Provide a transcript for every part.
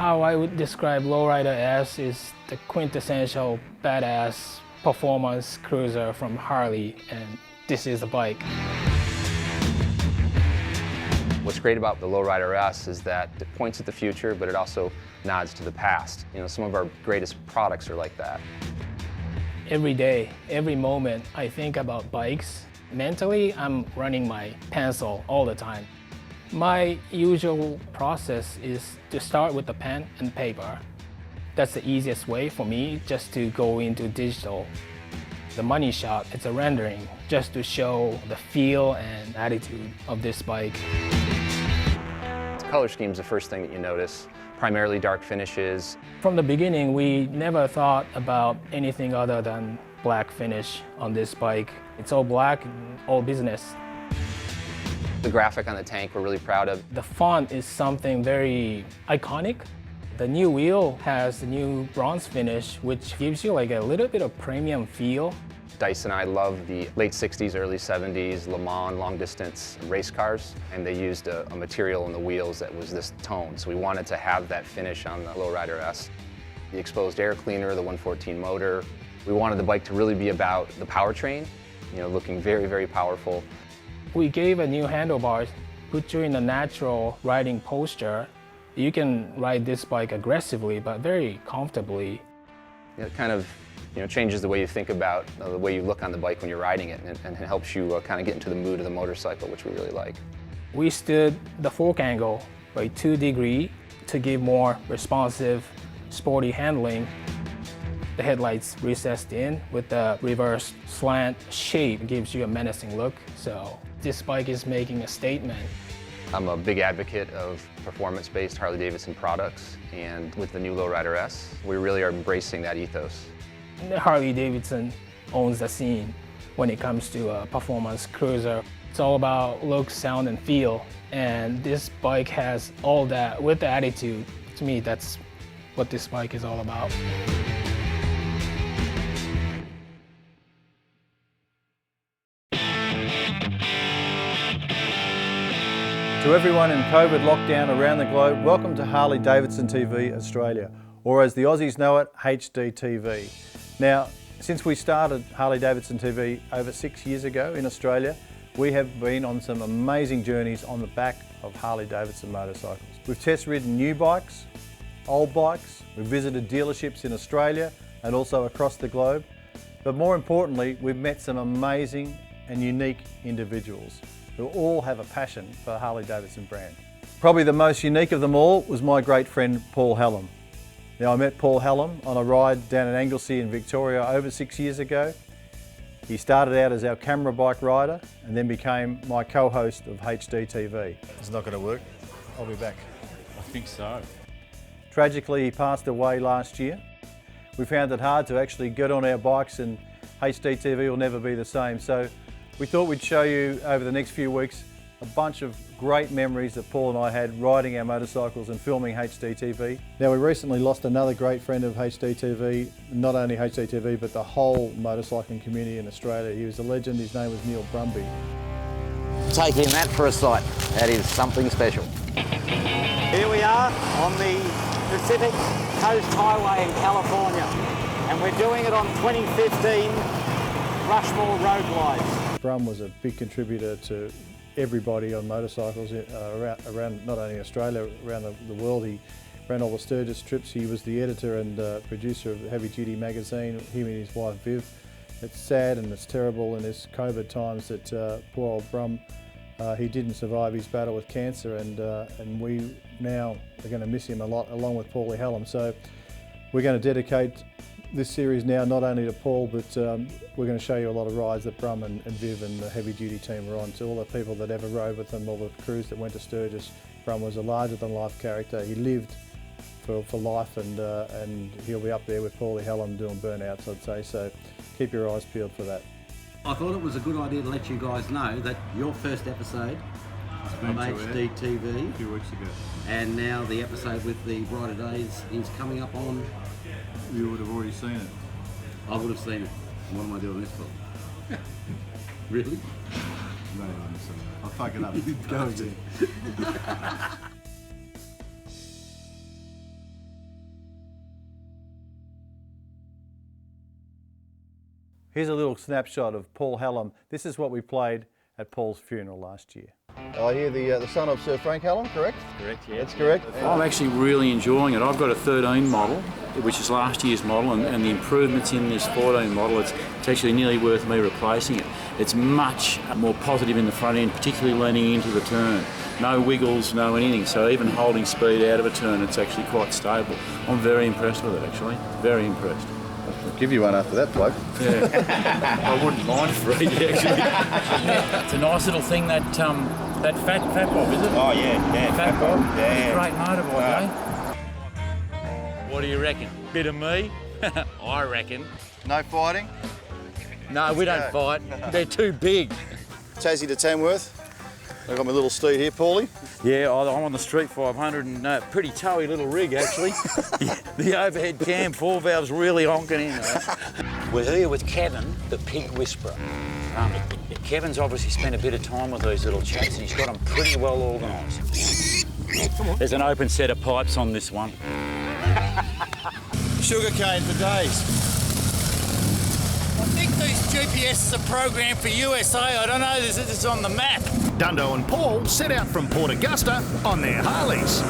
How I would describe Lowrider S is the quintessential badass performance cruiser from Harley, and this is the bike. What's great about the Lowrider S is that it points at the future, but it also nods to the past. You know, some of our greatest products are like that. Every day, every moment, I think about bikes. Mentally, I'm running my pencil all the time. My usual process is to start with the pen and paper. That's the easiest way for me, just to go into digital. The money shot, it's a rendering, just to show the feel and attitude of this bike. The color scheme is the first thing that you notice, primarily dark finishes. From the beginning, we never thought about anything other than black finish on this bike. It's all black and all business. The graphic on the tank we're really proud of. The font is something very iconic. The new wheel has the new bronze finish, which gives you like a little bit of premium feel. Dice and I love the late 60s, early 70s Le Mans long distance race cars, and they used a material in the wheels that was this tone, so we wanted to have that finish on the Lowrider S. The exposed air cleaner, the 114 motor. We wanted the bike to really be about the powertrain, you know, looking very, very powerful. We gave a new handlebars, put you in a natural riding posture. You can ride this bike aggressively, but very comfortably. It kind of, you know, changes the way you think about the way you look on the bike when you're riding it, and it helps you kind of get into the mood of the motorcycle, which we really like. We stood the fork angle by 2 degrees to give more responsive, sporty handling. The headlights recessed in with the reverse slant shape gives you a menacing look. So this bike is making a statement. I'm a big advocate of performance-based Harley-Davidson products, and with the new Lowrider S, we really are embracing that ethos. Harley-Davidson owns the scene when it comes to a performance cruiser. It's all about look, sound, and feel, and this bike has all that with the attitude. To me, that's what this bike is all about. To everyone in COVID lockdown around the globe, welcome to Harley-Davidson TV Australia, or as the Aussies know it, Hdtv. Now, since we started Harley-Davidson TV over 6 years ago in Australia, we have been on some amazing journeys on the back of Harley-Davidson motorcycles. We've test-ridden new bikes, old bikes, we've visited dealerships in Australia and also across the globe, but more importantly, we've met some amazing and unique individuals who all have a passion for the Harley-Davidson brand. Probably the most unique of them all was my great friend Paul Hallam. Now, I met Paul Hallam on a ride down in Anglesey in Victoria over 6 years ago. He started out as our camera bike rider and then became my co-host of Hdtv. It's not going to work. I'll be back. I think so. Tragically, he passed away last year. We found it hard to actually get on our bikes, and Hdtv will never be the same. So we thought we'd show you over the next few weeks a bunch of great memories that Paul and I had riding our motorcycles and filming Hdtv. Now, we recently lost another great friend of Hdtv, not only Hdtv but the whole motorcycling community in Australia. He was a legend, his name was Neale Brumby. Take in that for a sight. That is something special. Here we are on the Pacific Coast Highway in California, and we're doing it on 2015 Rushmore Road Glides. Brum was a big contributor to everybody on motorcycles around not only Australia, around the world. He ran all the Sturgis trips. He was the editor and producer of the Heavy Duty magazine, him and his wife Viv. It's sad and it's terrible in this COVID times that poor old Brum, he didn't survive his battle with cancer, and we now are going to miss him a lot, along with Paul Hellem. So we're going to dedicate this series now not only to Paul, but we're going to show you a lot of rides that Brum and Viv and the Heavy Duty team were on. To all the people that ever rode with them, all the crews that went to Sturgis, Brum was a larger-than-life character. He lived for life, and he'll be up there with Paul Hellem doing burnouts, I'd say. So keep your eyes peeled for that. I thought it was a good idea to let you guys know that your first episode of Hdtv A few weeks ago. and now the episode with the Brighterdays is coming up on. You would have already seen it. I would have seen it. What am I doing this for? Really? No, I'll fuck it up. Go again. Here's a little snapshot of Paul Hallam. This is what we played at Paul's funeral last year. I hear the son of Sir Frank Hallam, correct? Correct, yeah. That's correct. I'm actually really enjoying it. I've got a 13 model, which is last year's model, and the improvements in this 14 model, it's actually nearly worth me replacing it. It's much more positive in the front end, particularly leaning into the turn. No wiggles, no anything, so even holding speed out of a turn, it's actually quite stable. I'm very impressed with it, actually. Very impressed. I'll give you one after that, bloke. Yeah. I wouldn't mind for it, actually. It's a nice little thing, that fat bob, is it? Oh yeah, Fat bob. yeah. Great motorbike, eh? What do you reckon? Bit of me? I reckon. No fighting? No, we don't fight. They're too big. Tassie to Tamworth. I've got my little steed here, Paulie. Yeah, I'm on the Street 500 and pretty towy little rig, actually. The overhead cam, 4 valves really honking in. We're here with Kevin, the pig whisperer. Kevin's obviously spent a bit of time with these little chaps and he's got them pretty well organised. There's an open set of pipes on this one. Sugarcane for days. I think these GPSs are programmed for USA. I don't know, it's on the map. Dundo and Paul set out from Port Augusta on their Harleys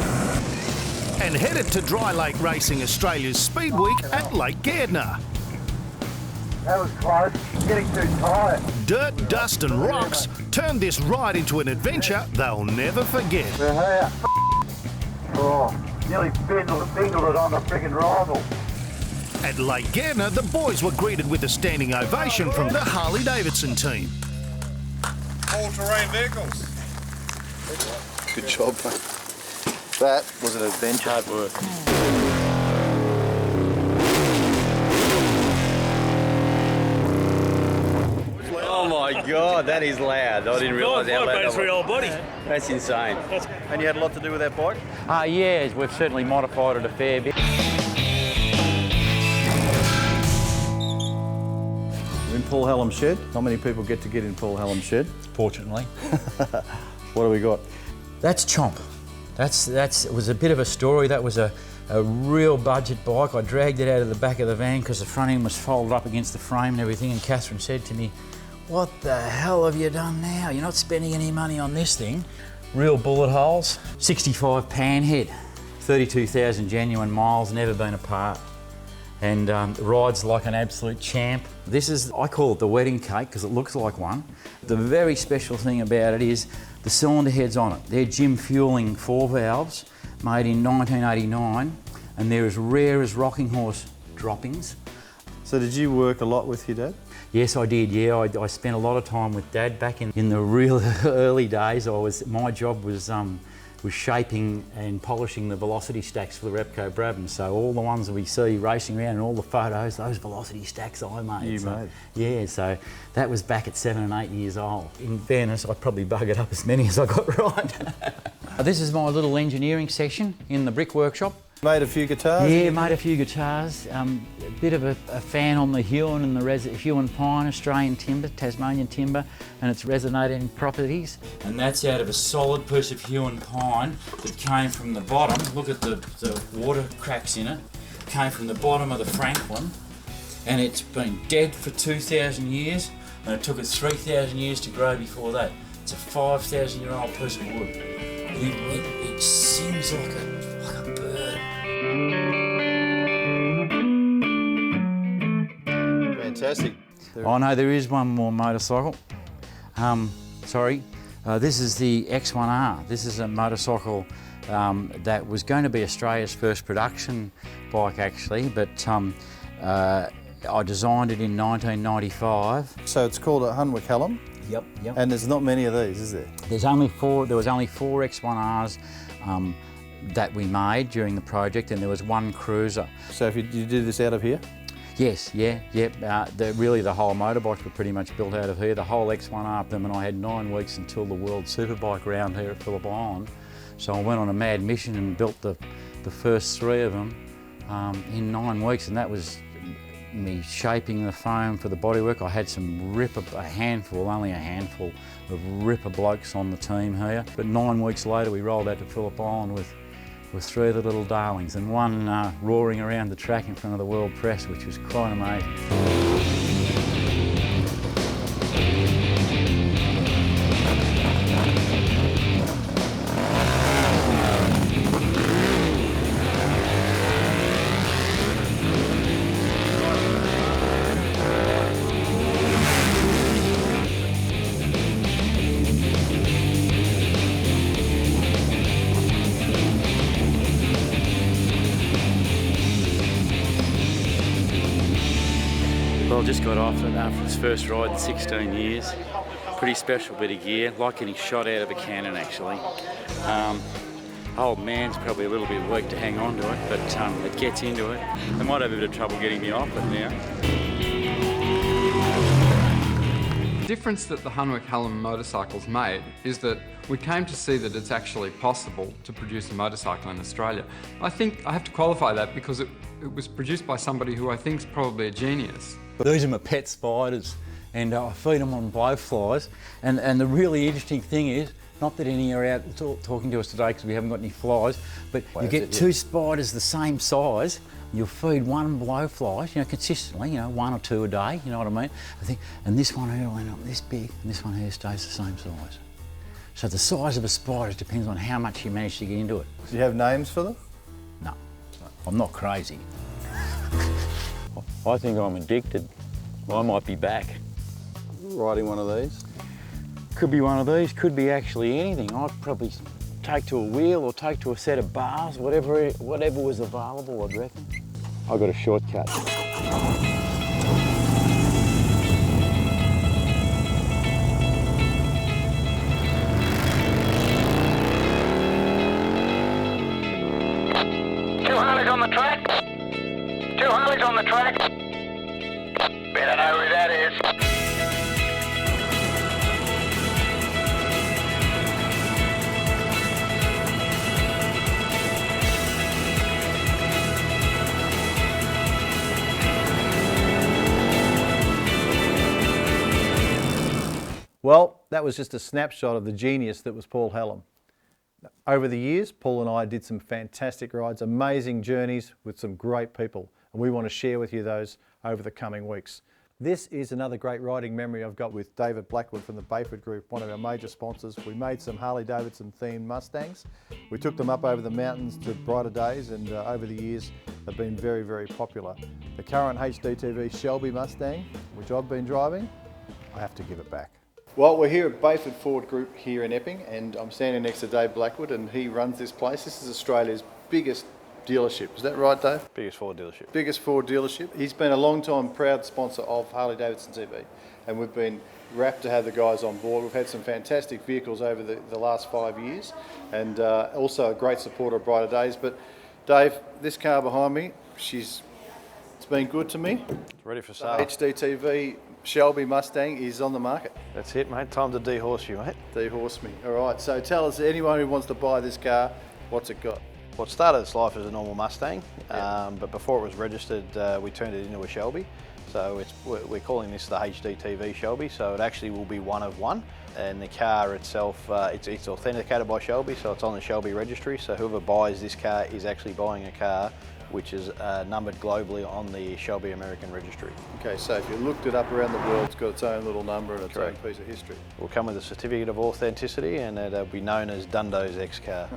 and headed to Dry Lake Racing Australia's Speed Week at Lake Gardner. That was close. Getting too tired. Dirt, dust and rocks turned this ride into an adventure they'll never forget. Oh, nearly bingled it on the friggin' rival. At Lake Gardner, the boys were greeted with a standing ovation from the Harley-Davidson team. All-terrain vehicles. Good job, mate. That was an adventure. Hard work. Oh my God, that is loud. I didn't realise how loud that was. Old body. That's insane. And you had a lot to do with that bike? Yeah, we've certainly modified it a fair bit. We're in Paul Hallam's shed. Not many people get to get in Paul Hallam's shed. Fortunately. What do we got? That's Chomp. It was a bit of a story. That was a real budget bike. I dragged it out of the back of the van because the front end was folded up against the frame and everything, and Catherine said to me, "What the hell have you done now? You're not spending any money on this thing." Real bullet holes. 65 panhead, 32,000 genuine miles, never been apart. And rides like an absolute champ. This is, I call it the wedding cake because it looks like one. The very special thing about it is the cylinder heads on it. They're Jim Fueling 4 valves made in 1989 and they're as rare as rocking horse droppings. So did you work a lot with your dad? Yes, I did, yeah. I spent a lot of time with Dad back in the real early days. My job was shaping and polishing the velocity stacks for the Repco Brabham. So all the ones that we see racing around and all the photos, those velocity stacks I made. Made? Yeah, so that was back at 7 and 8 years old. In fairness, I probably buggered up as many as I got right. This is my little engineering section in the brick workshop. Made a few guitars? Yeah, made a few guitars. A bit of a fan on the Huon and the Huon Pine, Australian timber, Tasmanian timber, and its resonating properties. And that's out of a solid piece of Huon pine that came from the bottom. Look at the water cracks in it. Came from the bottom of the Franklin, and it's been dead for 2,000 years, and it took it 3,000 years to grow before that. It's a 5,000-year-old piece of wood. It sings like a bird. Fantastic. Oh no, there is one more motorcycle. This is the X1R. This is a motorcycle that was going to be Australia's first production bike actually, but I designed it in 1995. So it's called a Hunwick Hallam? Yep. And there's not many of these, is there? There was only 4 X1Rs that we made during the project, and there was 1 cruiser. So if you did this out of here? Yes, yep. Really the whole motorbikes were pretty much built out of here. The whole X1R of them, and I had 9 weeks until the World Superbike round here at Phillip Island. So I went on a mad mission and built the first 3 of them in 9 weeks, and that was me shaping the foam for the bodywork. I had some only a handful of ripper blokes on the team here. But 9 weeks later we rolled out to Phillip Island with 3 of the little darlings, and one roaring around the track in front of the world press, which was quite amazing. Well, just got off it after his first ride in 16 years. Pretty special bit of gear, like getting shot out of a cannon actually. Old man's probably a little bit weak to hang on to it, but it gets into it. They might have a bit of trouble getting me off it now. The difference that the Hunwick Hallam motorcycles made is that we came to see that it's actually possible to produce a motorcycle in Australia. I think I have to qualify that because it was produced by somebody who I think is probably a genius. These are my pet spiders, and I feed them on blowflies. And the really interesting thing is, not that any are out talking to us today because we haven't got any flies, but you get two spiders the same size, you'll feed one blowfly, consistently, 1 or 2 a day, you know what I mean? And this one here will end up this big, and this one here stays the same size. So the size of a spider depends on how much you manage to get into it. Do you have names for them? No, I'm not crazy. I think I'm addicted. I might be back. Riding one of these? Could be one of these, could be actually anything. I'd probably take to a wheel or take to a set of bars, whatever was available, I'd reckon. I got a shortcut. 2 Harleys on the track. 2 Harleys on the track. Better know who that is. Well, that was just a snapshot of the genius that was Paul Hallam. Over the years, Paul and I did some fantastic rides, amazing journeys with some great people, and we want to share with you those over the coming weeks. This is another great riding memory I've got with David Blackwood from the Bayford Group, one of our major sponsors. We made some Harley-Davidson themed Mustangs. We took them up over the mountains to Brighterdays, and over the years they've been very, very popular. The current Hdtv Shelby Mustang, which I've been driving, I have to give it back. Well, we're here at Bayford Ford Group here in Epping, and I'm standing next to Dave Blackwood, and he runs this place. This is Australia's biggest dealership. Is that right, Dave? Biggest Ford dealership. Biggest Ford dealership. He's been a long time proud sponsor of Harley-Davidson TV, and we've been rapt to have the guys on board. We've had some fantastic vehicles over the last 5 years, and also a great supporter of Brighterdays. But Dave, this car behind me, it's been good to me. It's ready for sale. Hdtv Shelby Mustang is on the market. That's it, mate. Time to de-horse you, mate. De-horse me. All right, so tell us, anyone who wants to buy this car, what's it got? Well, it started its life as a normal Mustang, but before it was registered, we turned it into a Shelby. So we're calling this the Hdtv Shelby, so it actually will be one of one. And the car itself, it's authenticated by Shelby, so it's on the Shelby registry. So whoever buys this car is actually buying a car which is numbered globally on the Shelby American registry. Okay, so if you looked it up around the world, it's got its own little number and its own piece of history. It will come with a certificate of authenticity, and it'll be known as Dundo's X car.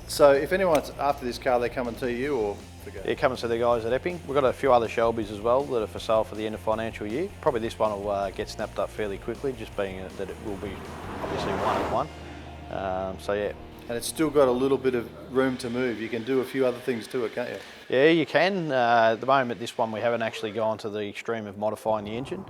So if anyone's after this car, they come and see you, or forget? Yeah, come and see the guys at Epping. We've got a few other Shelbys as well that are for sale for the end of financial year. Probably this one will get snapped up fairly quickly, just being that it will be obviously one of one. So yeah. And it's still got a little bit of room to move. You can do a few other things to it, can't you? Yeah, you can. At the moment, this one we haven't actually gone to the extreme of modifying the engine.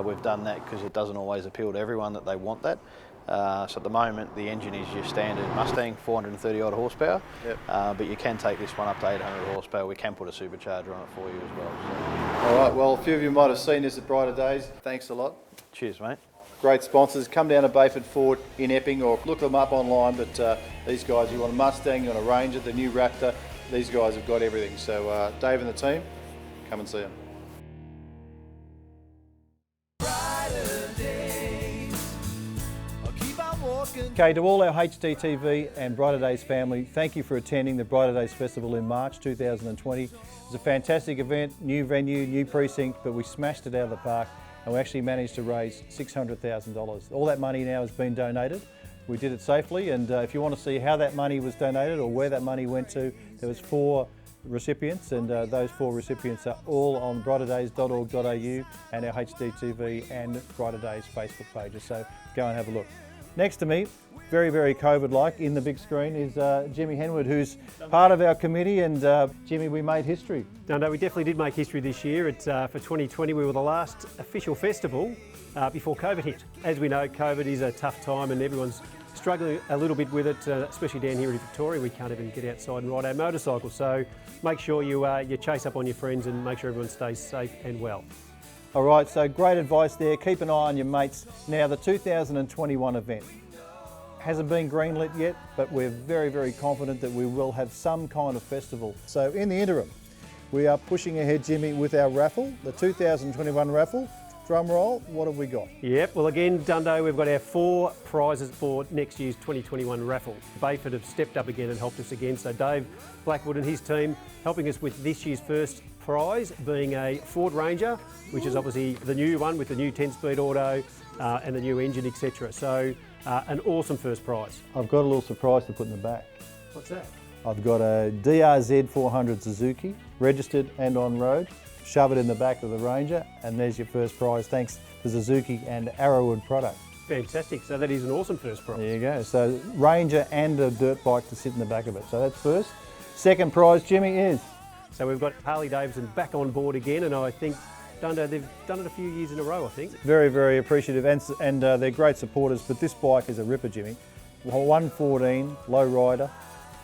We've done that because it doesn't always appeal to everyone that they want that. So at the moment, the engine is your standard Mustang, 430 odd horsepower. Yep. But you can take this one up to 800 horsepower. We can put a supercharger on it for you as well. So. All right, well, a few of you might have seen this at Brighterdays. Thanks a lot. Cheers, mate. Great sponsors. Come down to Bayford Ford in Epping or look them up online. But these guys, you want a Mustang, you want a Ranger, the new Raptor, these guys have got everything. So Dave and the team, come and see them. Okay, to all our Hdtv and Brighterdays family, thank you for attending the Brighterdays Festival in March 2020. It was a fantastic event, new venue, new precinct, but we smashed it out of the park and we actually managed to raise $600,000. All that money now has been donated. We did it safely, and if you want to see how that money was donated or where that money went to, there was 4 recipients, and those 4 recipients are all on brighterdays.org.au and our Hdtv and Brighterdays Facebook pages, so go and have a look. Next to me, very, very COVID-like in the big screen, is Jimmy Henwood, who's part of our committee. And Jimmy, we made history. No, we definitely did make history this year. For 2020, we were the last official festival before COVID hit. As we know, COVID is a tough time and everyone's struggling a little bit with it, especially down here in Victoria. We can't even get outside and ride our motorcycles. So make sure you chase up on your friends and make sure everyone stays safe and well. All right, so great advice there. Keep an eye on your mates. Now, the 2021 event hasn't been greenlit yet, but we're very, very confident that we will have some kind of festival. So in the interim, we are pushing ahead, Jimmy, with our raffle, the 2021 raffle. Drum roll, what have we got? Yep, well again, Dundo, we've got our 4 prizes for next year's 2021 raffle. Bayford have stepped up again and helped us again, so Dave Blackwood and his team helping us with this year's first prize, being a Ford Ranger, which is obviously the new one with the new 10-speed auto and the new engine, etc. So an awesome first prize. I've got a little surprise to put in the back. What's that? I've got a DRZ 400 Suzuki, registered and on road. Shove it in the back of the Ranger, and there's your first prize, thanks to Suzuki and Arrowwood product. Fantastic, so that is an awesome first prize. There you go, so Ranger and a dirt bike to sit in the back of it. So that's first. Second prize, Jimmy, is? So we've got Harley-Davidson back on board again, and I think, Dundo, they've done it a few years in a row, I think. Very, very appreciative, and they're great supporters, but this bike is a ripper, Jimmy. 114 Lowrider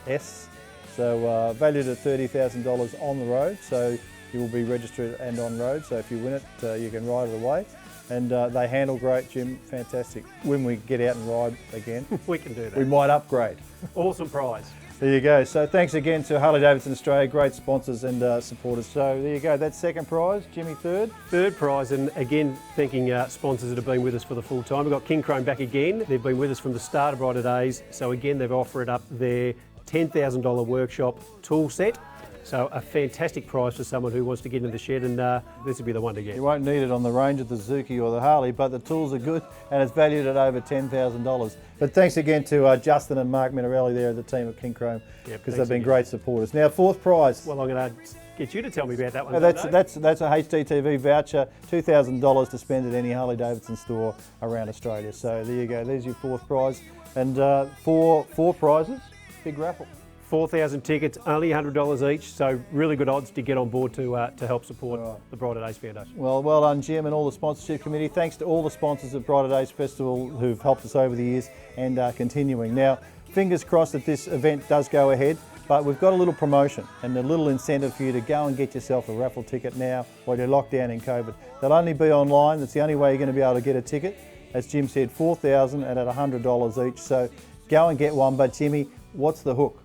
S, so valued at $30,000 on the road, so you will be registered and on road, so if you win it, you can ride it away. And they handle great, Jim, fantastic. When we get out and ride again, we can do that. We might upgrade. Awesome prize. There you go. So thanks again to Harley-Davidson Australia, great sponsors and supporters. So there you go, that's second prize. Jimmy, third? Third prize, and again, thanking sponsors that have been with us for the full time. We've got King Chrome back again. They've been with us from the start of Brighterdays. So again, they've offered up their $10,000 workshop tool set. So a fantastic prize for someone who wants to get into the shed, and this would be the one to get. You won't need it on the Ranger, the Suzuki or the Harley, but the tools are good and it's valued at over $10,000. But thanks again to Justin and Mark Minarelli there, the team at King Chrome, because they've been great supporters. Now, fourth prize. Well, I'm going to get you to tell me about that one. No, that's a Hdtv voucher, $2,000 to spend at any Harley-Davidson store around Australia. So there you go, there's your fourth prize. And four prizes, big raffle. 4,000 tickets, only $100 each, so really good odds to get on board to help support the Brighterdays Foundation. Well done, Jim, and all the sponsorship committee. Thanks to all the sponsors of Brighterdays Festival who've helped us over the years and continuing. Now, fingers crossed that this event does go ahead, but we've got a little promotion and a little incentive for you to go and get yourself a raffle ticket now while you're locked down in COVID. They'll only be online. That's the only way you're going to be able to get a ticket. As Jim said, 4,000 and at $100 each. So go and get one. But Jimmy, what's the hook?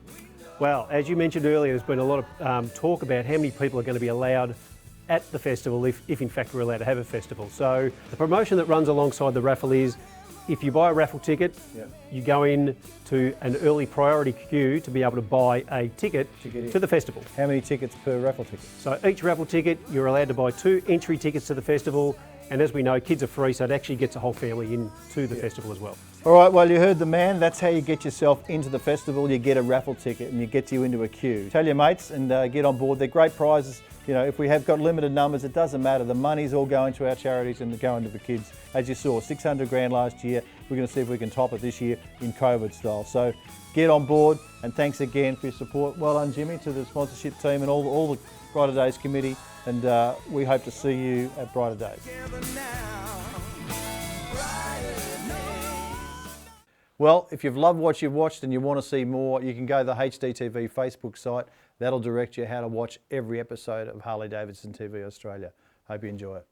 Well, as you mentioned earlier, there's been a lot of talk about how many people are going to be allowed at the festival if in fact we're allowed to have a festival. So the promotion that runs alongside the raffle is if you buy a raffle ticket, you go in to an early priority queue to be able to buy a ticket to the festival. How many tickets per raffle ticket? So each raffle ticket, you're allowed to buy 2 entry tickets to the festival, and as we know, kids are free, so it actually gets a whole family into the festival as well. All right, well, you heard the man. That's how you get yourself into the festival. You get a raffle ticket and you get you into a queue. Tell your mates and get on board. They're great prizes. You know, if we have got limited numbers, it doesn't matter. The money's all going to our charities and going to the kids. As you saw, 600 grand last year. We're going to see if we can top it this year in COVID style. So get on board, and thanks again for your support. Well done, Jimmy, to the sponsorship team and all the Brighter Days committee. And we hope to see you at Brighter Days. Well, if you've loved what you've watched and you want to see more, you can go to the Hdtv Facebook site. That'll direct you how to watch every episode of Harley-Davidson TV Australia. Hope you enjoy it.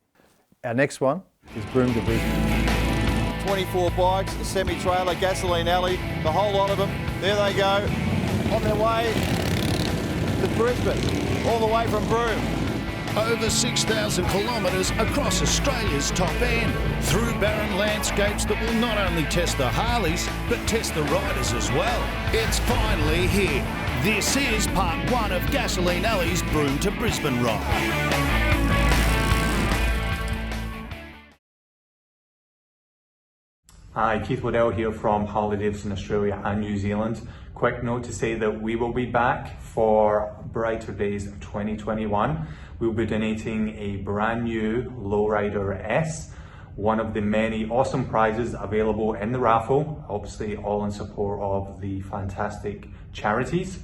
Our next one is Brum to Brisbane. 24 bikes, a semi-trailer, gasoline alley, the whole lot of them. There they go, on their way to Brisbane, all the way from Brum. Over 6,000 kilometres across Australia's top end, through barren landscapes that will not only test the Harleys, but test the riders as well. It's finally here. This is part 1 of Gasoline Alley's Brum to Brisbane ride. Hi, Keith Waddell here from Harley-Davidson Australia and New Zealand. Quick note to say that we will be back for Brighter Days 2021. We'll be donating a brand new Lowrider S one of the many awesome prizes available in the raffle, obviously all in support of the fantastic charities.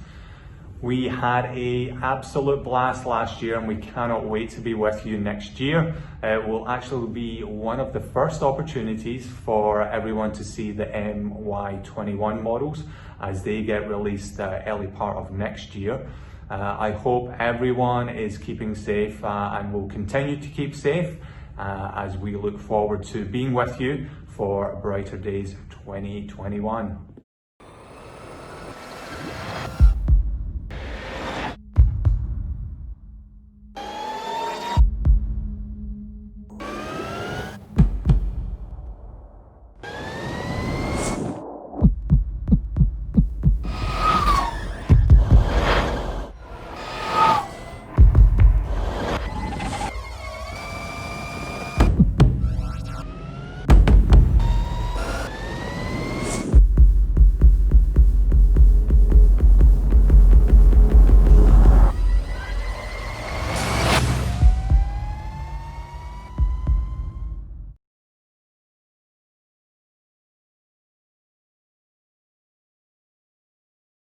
We had an absolute blast last year and we cannot wait to be with you next year. It will actually be one of the first opportunities for everyone to see the MY21 models as they get released early part of next year. I hope everyone is keeping safe and will continue to keep safe as we look forward to being with you for Brighter Days 2021.